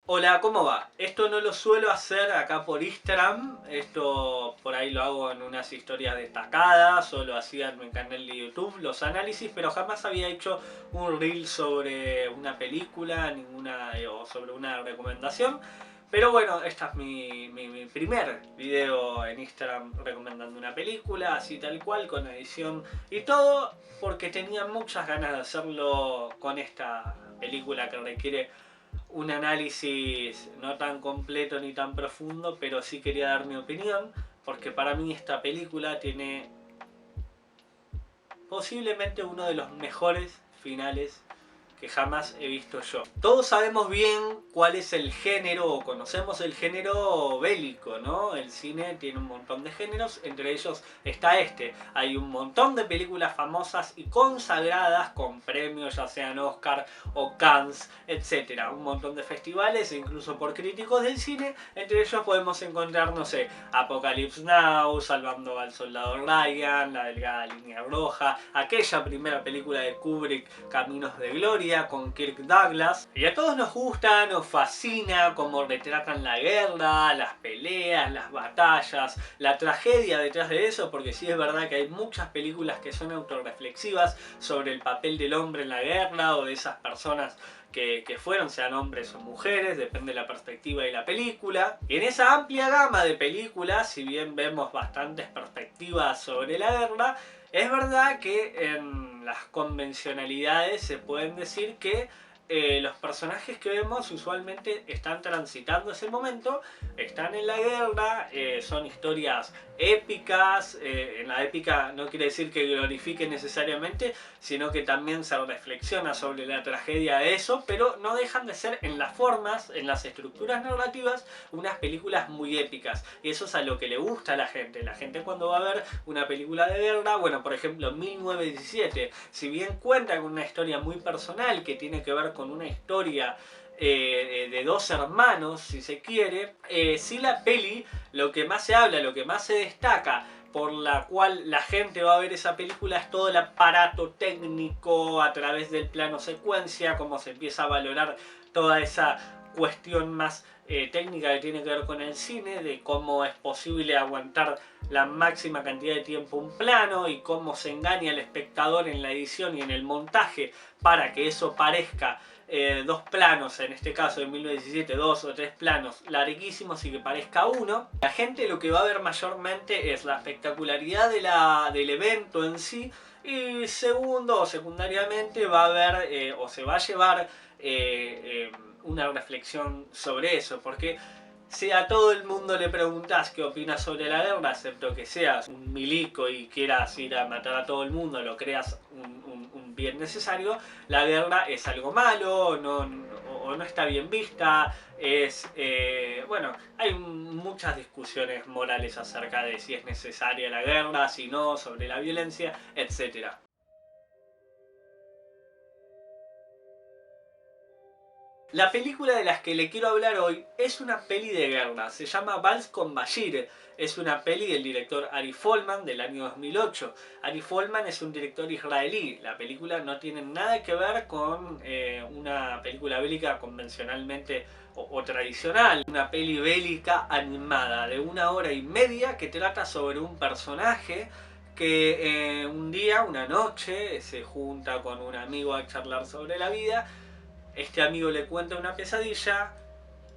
Hola, ¿cómo va? Esto no lo suelo hacer acá por Instagram, esto por ahí lo hago en unas historias destacadas, o lo hacía en mi canal de YouTube, los análisis, pero jamás había hecho un reel sobre una película, o sobre una recomendación. Pero bueno, este es mi primer video en Instagram recomendando una película, así tal cual, con edición y todo, porque tenía muchas ganas de hacerlo con esta película que requiere un análisis no tan completo ni tan profundo, pero sí quería dar mi opinión, porque para mí esta película tiene posiblemente uno de los mejores finales que jamás he visto yo. Todos sabemos bien cuál es el género, o conocemos el género bélico, ¿no? El cine tiene un montón de géneros, entre ellos está este. Hay un montón de películas famosas y consagradas con premios, ya sean Oscar o Cannes, etc. Un montón de festivales, e incluso por críticos del cine. Entre ellos podemos encontrar, no sé, Apocalypse Now, Salvando al Soldado Ryan, La Delgada Línea Roja, aquella primera película de Kubrick, Caminos de Gloria, con Kirk Douglas. Y a todos nos gusta, nos fascina cómo retratan la guerra, las peleas, las batallas, la tragedia detrás de eso, porque sí es verdad que hay muchas películas que son autorreflexivas sobre el papel del hombre en la guerra o de esas personas que fueron, sean hombres o mujeres, depende de la perspectiva y la película. Y en esa amplia gama de películas, si bien vemos bastantes perspectivas sobre la guerra, es verdad que en las convencionalidades se pueden decir que los personajes que vemos usualmente están transitando ese momento, están en la guerra, son historias épicas. En la épica no quiere decir que glorifique necesariamente, sino que también se reflexiona sobre la tragedia de eso, pero no dejan de ser en las formas, en las estructuras narrativas, unas películas muy épicas. Y eso es a lo que le gusta a la gente. La gente cuando va a ver una película de guerra, bueno, por ejemplo 1917, si bien cuenta con una historia muy personal que tiene que ver con una historia de dos hermanos, si se quiere, si la peli, lo que más se habla, lo que más se destaca, por la cual la gente va a ver esa película, es todo el aparato técnico a través del plano secuencia, cómo se empieza a valorar toda esa cuestión más técnica que tiene que ver con el cine, de cómo es posible aguantar la máxima cantidad de tiempo un plano y cómo se engaña al espectador en la edición y en el montaje para que eso parezca dos planos, en este caso de 1917, dos o tres planos larguísimos y que parezca uno. La gente lo que va a ver mayormente es la espectacularidad del evento en sí, y segundo o secundariamente va a ver o se va a llevar una reflexión sobre eso, porque si a todo el mundo le preguntas qué opinas sobre la guerra, excepto que seas un milico y quieras ir a matar a todo el mundo, lo creas un bien necesario, la guerra es algo malo, o no está bien vista. Bueno, hay muchas discusiones morales acerca de si es necesaria la guerra, si no, sobre la violencia, etcétera. La película de las que le quiero hablar hoy es una peli de guerra, se llama Vals con Bashir. Es una peli del director Ari Folman del año 2008. Ari Folman es un director israelí. La película no tiene nada que ver con una película bélica convencionalmente o tradicional. Una peli bélica animada de 1 hora y media que trata sobre un personaje que un día, una noche, se junta con un amigo a charlar sobre la vida. Este amigo le cuenta una pesadilla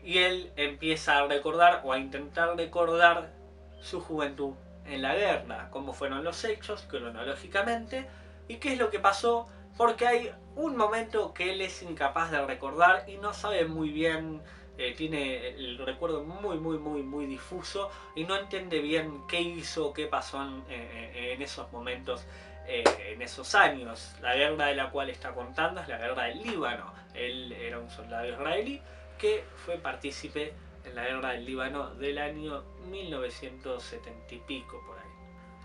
y él empieza a recordar o a intentar recordar su juventud en la guerra, cómo fueron los hechos cronológicamente y qué es lo que pasó, porque hay un momento que él es incapaz de recordar y no sabe muy bien, tiene el recuerdo muy difuso y no entiende bien qué hizo, qué pasó en esos momentos, en esos años. La guerra de la cual está contando es la guerra del Líbano. Él era un soldado israelí que fue partícipe en la guerra del Líbano del año 1970 y pico por ahí.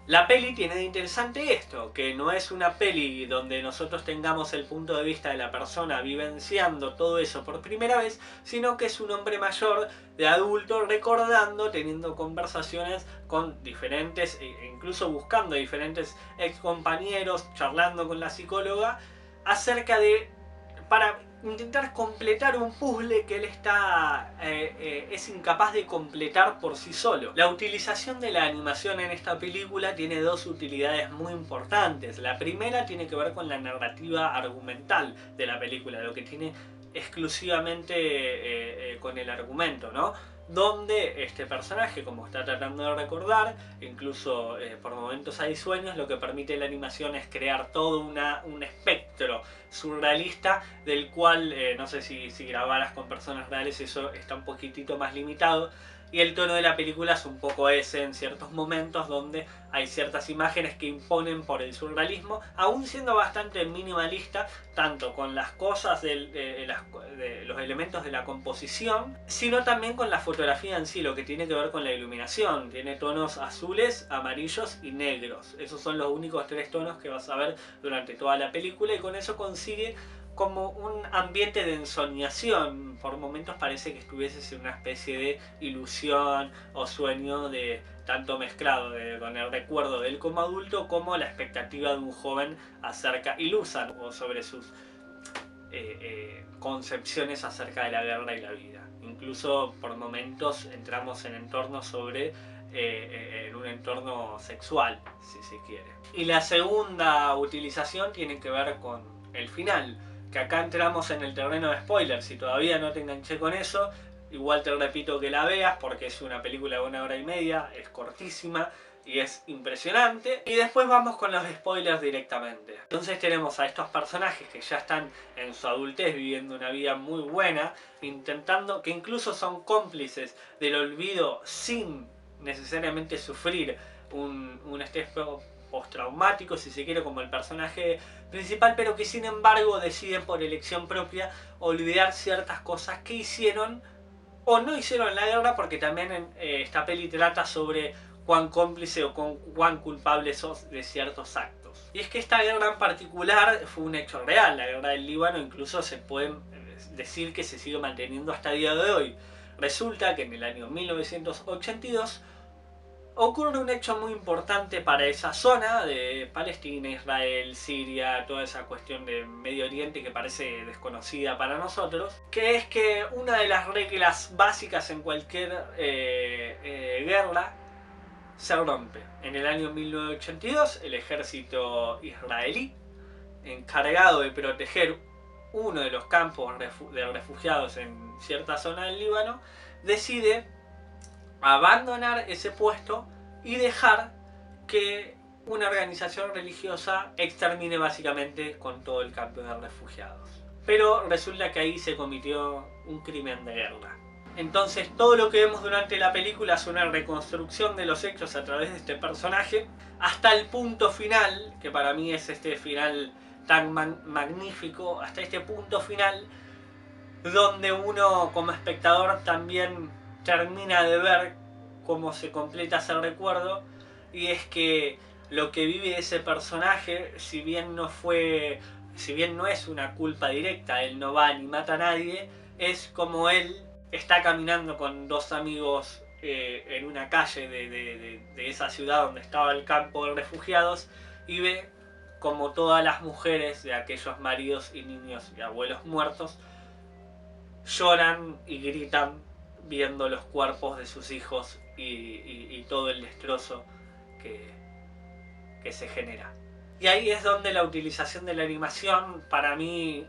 La peli tiene de interesante esto, que no es una peli donde nosotros tengamos el punto de vista de la persona vivenciando todo eso por primera vez, sino que es un hombre mayor, de adulto, recordando, teniendo conversaciones con diferentes, e incluso buscando diferentes ex compañeros, charlando con la psicóloga, acerca de, para intentar completar un puzzle que él es incapaz de completar por sí solo. La utilización de la animación en esta película tiene dos utilidades muy importantes. La primera tiene que ver con la narrativa argumental de la película, lo que tiene exclusivamente con el argumento, ¿no? Donde este personaje, como está tratando de recordar, incluso por momentos hay sueños, lo que permite la animación es crear todo un espectro surrealista del cual, no sé si grabaras con personas reales, eso está un poquitito más limitado. Y el tono de la película es un poco ese en ciertos momentos donde hay ciertas imágenes que imponen por el surrealismo, aún siendo bastante minimalista, tanto con las cosas de los elementos de la composición, sino también con la fotografía en sí, lo que tiene que ver con la iluminación. Tiene tonos azules, amarillos y negros. Esos son los únicos tres tonos que vas a ver durante toda la película, y con eso consigue como un ambiente de ensoñación. Por momentos parece que estuvieses en una especie de ilusión o sueño, de tanto mezclado con el recuerdo de él como adulto, como la expectativa de un joven acerca ilusa o sobre sus concepciones acerca de la guerra y la vida. Incluso por momentos entramos en entornos en un entorno sexual, si se quiere. Y la segunda utilización tiene que ver con el final, que acá entramos en el terreno de spoilers. Si todavía no te enganché con eso, igual te repito que la veas, porque es una película de 1 hora y media, es cortísima y es impresionante. Y después vamos con los spoilers directamente. Entonces tenemos a estos personajes que ya están en su adultez viviendo una vida muy buena, intentando, que incluso son cómplices del olvido sin necesariamente sufrir un estrés postraumático, si se quiere, como el personaje principal, pero que sin embargo deciden por elección propia olvidar ciertas cosas que hicieron o no hicieron en la guerra, porque también esta peli trata sobre cuán cómplice o cuán culpable sos de ciertos actos. Y es que esta guerra en particular fue un hecho real. La guerra del Líbano incluso se puede decir que se sigue manteniendo hasta el día de hoy. Resulta que en el año 1982 ocurre un hecho muy importante para esa zona de Palestina, Israel, Siria, toda esa cuestión de Medio Oriente que parece desconocida para nosotros, que es que una de las reglas básicas en cualquier guerra se rompe. En el año 1982, el ejército israelí, encargado de proteger uno de los campos de refugiados en cierta zona del Líbano, decide abandonar ese puesto y dejar que una organización religiosa extermine básicamente con todo el campo de refugiados. Pero resulta que ahí se cometió un crimen de guerra. Entonces todo lo que vemos durante la película es una reconstrucción de los hechos a través de este personaje, hasta el punto final, que para mí es este final tan magnífico, hasta este punto final donde uno como espectador también termina de ver cómo se completa ese recuerdo. Y es que lo que vive ese personaje, si bien no es una culpa directa, él no va ni mata a nadie, es como él está caminando con dos amigos en una calle de esa ciudad donde estaba el campo de refugiados, y ve como todas las mujeres de aquellos maridos y niños y abuelos muertos lloran y gritan viendo los cuerpos de sus hijos y todo el destrozo que se genera. Y ahí es donde la utilización de la animación para mí,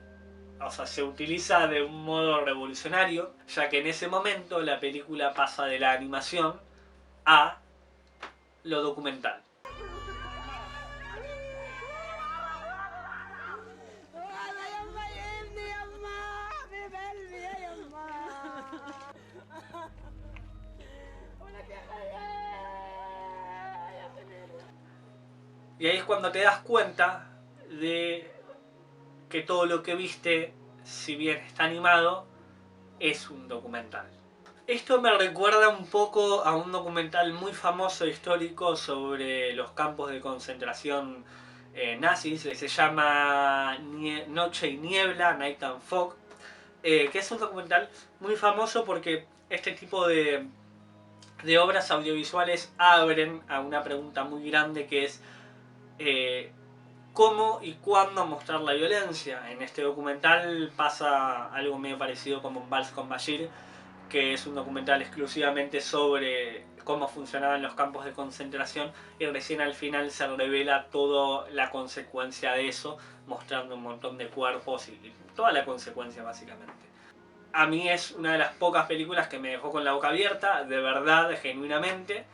o sea, se utiliza de un modo revolucionario, ya que en ese momento la película pasa de la animación a lo documental. Y ahí es cuando te das cuenta de que todo lo que viste, si bien está animado, es un documental. Esto me recuerda un poco a un documental muy famoso histórico sobre los campos de concentración nazis, que se llama Noche y Niebla, Night and Fog, que es un documental muy famoso porque este tipo de obras audiovisuales abren a una pregunta muy grande, que es cómo y cuándo mostrar la violencia. En este documental pasa algo medio parecido como en Vals con Bashir, que es un documental exclusivamente sobre cómo funcionaban los campos de concentración, y recién al final se revela toda la consecuencia de eso, mostrando un montón de cuerpos y toda la consecuencia básicamente. A mí es una de las pocas películas que me dejó con la boca abierta, de verdad, genuinamente,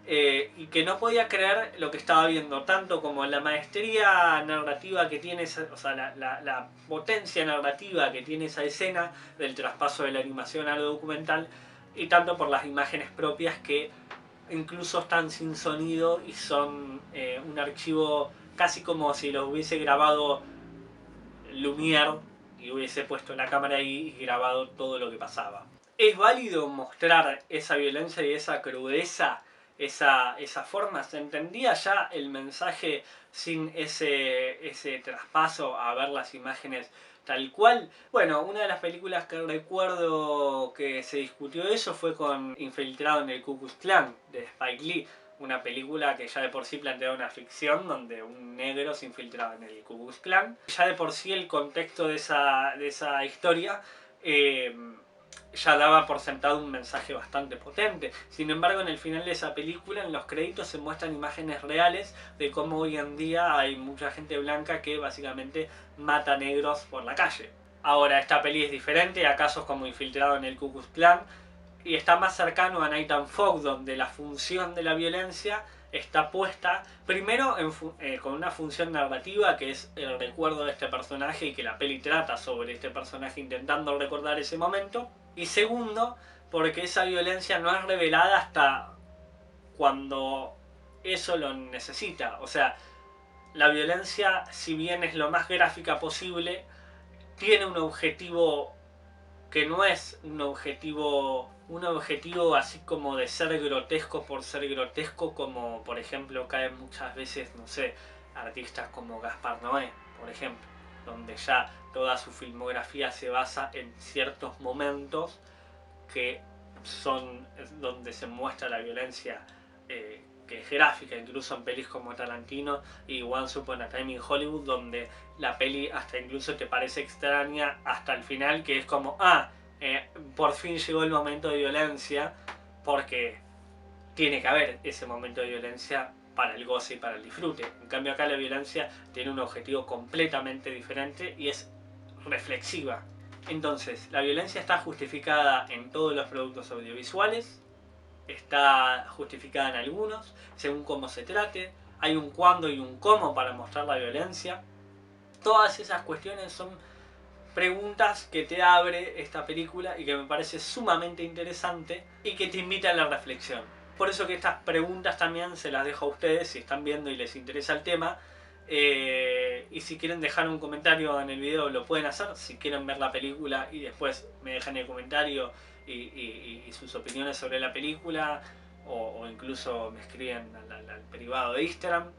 y que no podía creer lo que estaba viendo, tanto como la maestría narrativa que tiene, o sea, la potencia narrativa que tiene esa escena del traspaso de la animación a lo documental, y tanto por las imágenes propias que incluso están sin sonido y son un archivo casi como si lo hubiese grabado Lumière y hubiese puesto la cámara ahí y grabado todo lo que pasaba. ¿Es válido mostrar esa violencia y esa crudeza, esa forma? ¿Se entendía ya el mensaje sin ese traspaso a ver las imágenes tal cual? Bueno, una de las películas que recuerdo que se discutió eso fue con Infiltrado en el Ku Klux Klan, de Spike Lee. Una película que ya de por sí planteaba una ficción donde un negro se infiltraba en el Ku Klux Klan. Ya de por sí el contexto de esa historia ya daba por sentado un mensaje bastante potente. Sin embargo, en el final de esa película, en los créditos, se muestran imágenes reales de cómo hoy en día hay mucha gente blanca que básicamente mata negros por la calle. Ahora, esta peli es diferente a casos como Infiltrado en el Ku Klux Klan, y está más cercano a Night and Fog, donde la función de la violencia está puesta primero con una función narrativa, que es el recuerdo de este personaje y que la peli trata sobre este personaje intentando recordar ese momento, y segundo porque esa violencia no es revelada hasta cuando eso lo necesita. O sea, la violencia, si bien es lo más gráfica posible, tiene un objetivo que no es un objetivo así como de ser grotesco por ser grotesco, como por ejemplo caen muchas veces, no sé, artistas como Gaspar Noé, por ejemplo, donde ya toda su filmografía se basa en ciertos momentos que son donde se muestra la violencia, que es gráfica, incluso en pelis como Tarantino y Once Upon a Time in Hollywood, donde la peli hasta incluso te parece extraña hasta el final, que es como, por fin llegó el momento de violencia, porque tiene que haber ese momento de violencia para el goce y para el disfrute. En cambio acá la violencia tiene un objetivo completamente diferente y es reflexiva. Entonces, la violencia está justificada en todos los productos audiovisuales, está justificada en algunos, según cómo se trate, hay un cuándo y un cómo para mostrar la violencia. Todas esas cuestiones son preguntas que te abre esta película y que me parece sumamente interesante y que te invita a la reflexión. Por eso que estas preguntas también se las dejo a ustedes si están viendo y les interesa el tema. Y si quieren dejar un comentario en el video lo pueden hacer. Si quieren ver la película y después me dejan el comentario y sus opiniones sobre la película, o incluso me escriben al privado de Instagram.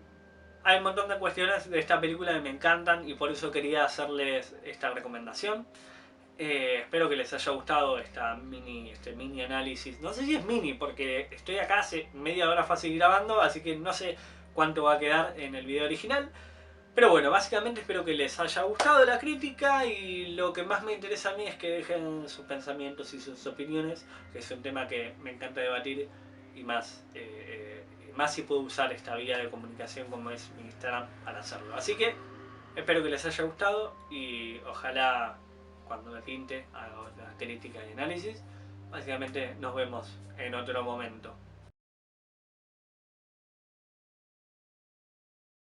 Hay un montón de cuestiones de esta película que me encantan y por eso quería hacerles esta recomendación. Espero que les haya gustado este mini análisis. No sé si es mini porque estoy acá hace media hora fácil grabando, así que no sé cuánto va a quedar en el video original. Pero bueno, básicamente espero que les haya gustado la crítica, y lo que más me interesa a mí es que dejen sus pensamientos y sus opiniones, que es un tema que me encanta debatir, y más si puedo usar esta vía de comunicación como es mi Instagram para hacerlo. Así que espero que les haya gustado y ojalá cuando me pinte haga otra crítica y análisis. Básicamente nos vemos en otro momento.